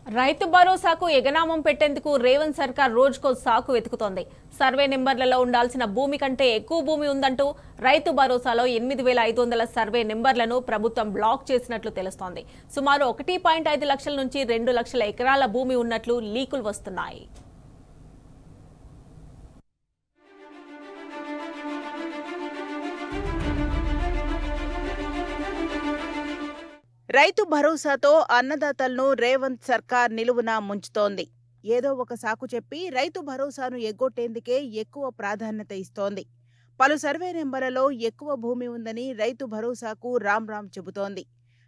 రైతు భరోసాకు ఎగనామం పెట్టేందుకు రేవంత్ సర్కార్ రోజుకో సాకు వెతుకుతోంది. సర్వే నెంబర్లలో ఉండాల్సిన భూమి కంటే ఎక్కువ భూమి ఉందంటూ రైతు భరోసాలో 8,500 సర్వే నెంబర్లను ప్రభుత్వం బ్లాక్ చేసినట్లు తెలుస్తోంది. సుమారు 1.5 లక్షల నుంచి 2 లక్షల ఎకరాల భూమి ఉన్నట్లు లీకులు వస్తున్నాయి. రైతు భరోసాతో అన్నదాతలను రేవంత్ సర్కార్ నిలువునా ముంచుతోంది. ఏదో ఒక సాకు చెప్పి రైతు భరోసాను ఎగ్గొట్టేందుకే ఎక్కువ ప్రాధాన్యత ఇస్తోంది. పలు సర్వే నెంబర్లలో ఎక్కువ భూమి ఉందని రైతు భరోసాకు రామ్ చెబుతోంది.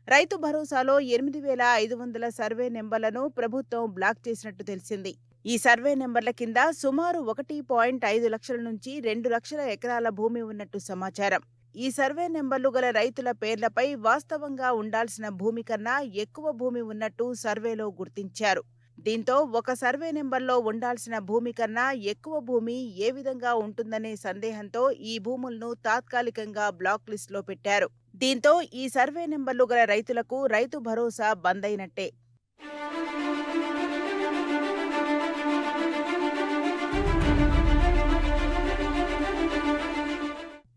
రైతు భరోసాలో 8,500 సర్వే నెంబర్లను ప్రభుత్వం బ్లాక్ చేసినట్టు తెలిసింది. ఈ సర్వే నెంబర్ల కింద సుమారు 1.5 లక్షల నుంచి 2 లక్షల ఎకరాల భూమి ఉన్నట్టు సమాచారం. ఈ సర్వే నెంబర్లు గల రైతుల పేర్లపై వాస్తవంగా ఉండాల్సిన భూమి కన్నా ఎక్కువ భూమి ఉన్నట్టు సర్వేలో గుర్తించారు. దీంతో ఒక సర్వే నెంబర్లో ఉండాల్సిన భూమి కన్నా ఎక్కువ భూమి ఏ విధంగా ఉంటుందనే సందేహంతో ఈ భూములను తాత్కాలికంగా బ్లాక్ లిస్టులో పెట్టారు. దీంతో ఈ సర్వే నెంబర్లు గల రైతులకు రైతు భరోసా బంద్ అయినట్టే.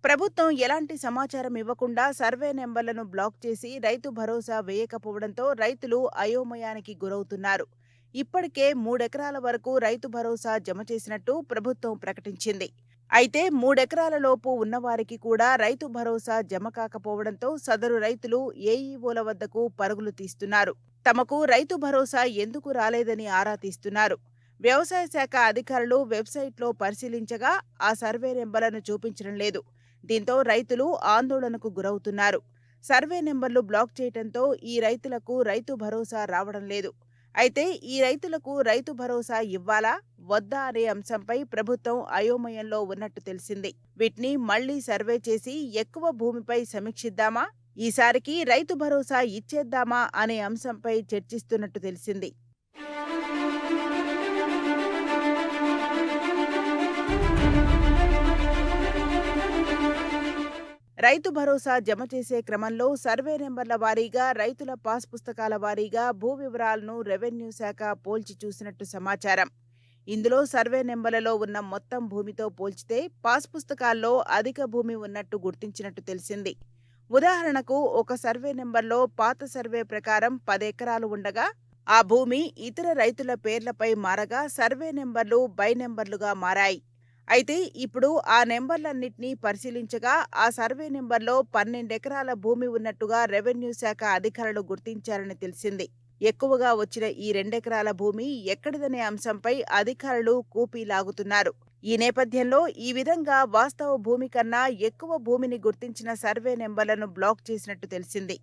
ప్రభుత్వం ఎలాంటి సమాచారం ఇవ్వకుండా సర్వే నెంబర్లను బ్లాక్ చేసి రైతు భరోసా వేయకపోవడంతో రైతులు అయోమయానికి గురవుతున్నారు. ఇప్పటికే 3 ఎకరాల వరకు రైతు భరోసా జమ చేసినట్టు ప్రభుత్వం ప్రకటించింది. అయితే 3 ఎకరాల లోపు ఉన్నవారికి కూడా రైతు భరోసా జమ కాకపోవడంతో సదరు రైతులు ఏఈఓల వద్దకు పరుగులు తీస్తున్నారు. తమకు రైతు భరోసా ఎందుకు రాలేదని ఆరా తీస్తున్నారు. వ్యవసాయ శాఖ అధికారులు వెబ్సైట్లో పరిశీలించగా ఆ సర్వే నెంబర్లను చూపించడం లేదు. దీంతో రైతులు ఆందోళనకు గురవుతున్నారు. సర్వే నెంబర్లు బ్లాక్ చేయడంతో ఈ రైతులకు రైతు భరోసా రావడం లేదు. అయితే ఈ రైతులకు రైతు భరోసా ఇవ్వాలా వద్దా అనే అంశంపై ప్రభుత్వం అయోమయంలో ఉన్నట్టు తెలిసింది. వీటిని మళ్లీ సర్వే చేసి ఎక్కువ భూమిపై సమీక్షిద్దామా, ఈసారికి రైతు భరోసా ఇచ్చేద్దామా అనే అంశంపై చర్చిస్తున్నట్టు తెలిసింది. రైతు భరోసా జమ చేసే క్రమంలో సర్వే నెంబర్ల వారీగా రైతుల పాస్ పుస్తకాల వారీగా భూ వివరాలను రెవెన్యూ శాఖ పోల్చి చూసినట్టు సమాచారం. ఇందులో సర్వే నెంబర్లలో ఉన్న మొత్తం భూమితో పోల్చితే పాస్ పుస్తకాల్లో అధిక భూమి ఉన్నట్టు గుర్తించినట్టు తెలిసింది. ఉదాహరణకు ఒక సర్వే నెంబర్లో పాత సర్వే ప్రకారం 10 ఎకరాలు ఉండగా ఆ భూమి ఇతర రైతుల పేర్లపై మారగా సర్వే నెంబర్లు బై నెంబర్లుగా మారాయి. అయితే ఇప్పుడు ఆ నెంబర్లన్నింటినీ పరిశీలించగా ఆ సర్వే నెంబర్లో 12 ఎకరాల భూమి ఉన్నట్టుగా రెవెన్యూ శాఖ అధికారులు గుర్తించారని తెలిసింది. ఎక్కువగా వచ్చిన ఈ 2 ఎకరాల భూమి ఎక్కడిదనే అంశంపై అధికారులు కూపీ లాగుతున్నారు. ఈ నేపథ్యంలో ఈ విధంగా వాస్తవ భూమి కన్నా ఎక్కువ భూమిని గుర్తించిన సర్వే నెంబర్లను బ్లాక్ చేసినట్టు తెలిసింది.